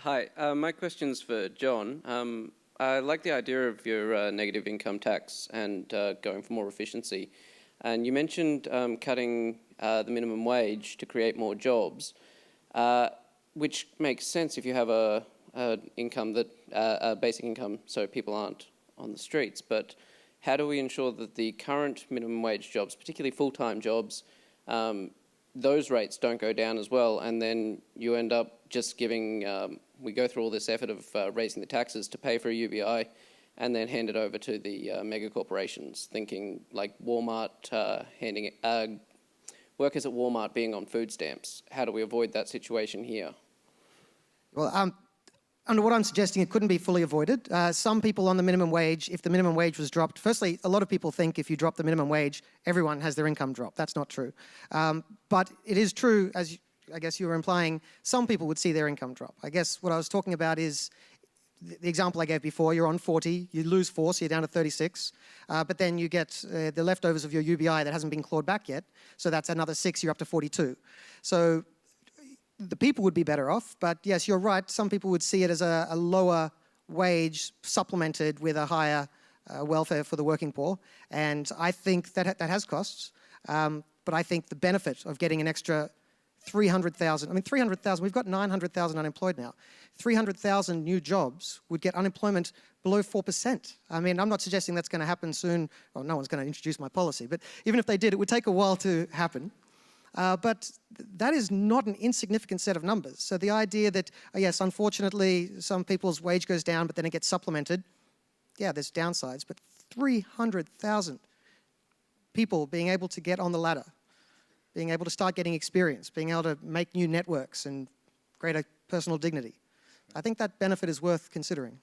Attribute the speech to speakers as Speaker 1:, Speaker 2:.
Speaker 1: Hi, my question's for John. I like the idea of your negative income tax and going for more efficiency. And you mentioned cutting the minimum wage to create more jobs, which makes sense if you have a basic income, so people aren't on the streets. But how do we ensure that the current minimum wage jobs, particularly full-time jobs, those rates don't go down as well, and then you end up just giving, we go through all this effort of raising the taxes to pay for a UBI and then hand it over to the mega corporations, thinking like Walmart, workers at Walmart being on food stamps. How do we avoid that situation here?
Speaker 2: Well, under what I'm suggesting, it couldn't be fully avoided. Some people on the minimum wage, if the minimum wage was dropped, firstly, a lot of people think if you drop the minimum wage, everyone has their income drop. That's not true. But it is true, as I guess you were implying, some people would see their income drop. I guess what I was talking about is the example I gave before. You're on 40, you lose 4, so you're down to 36, but then you get the leftovers of your UBI that hasn't been clawed back yet, so that's another 6, you're up to 42. So the people would be better off, but yes, you're right, some people would see it as a lower wage supplemented with a higher welfare for the working poor, and I think that has costs, but I think the benefit of getting an extra 300,000, 300,000, we've got 900,000 unemployed now. 300,000 new jobs would get unemployment below 4%. I mean, I'm not suggesting that's going to happen soon. Well, no one's going to introduce my policy, but even if they did, it would take a while to happen. But that is not an insignificant set of numbers. So the idea that, yes, unfortunately, some people's wage goes down, but then it gets supplemented, yeah, there's downsides, but 300,000 people being able to get on the ladder, being able to start getting experience, being able to make new networks and greater personal dignity. I think that benefit is worth considering.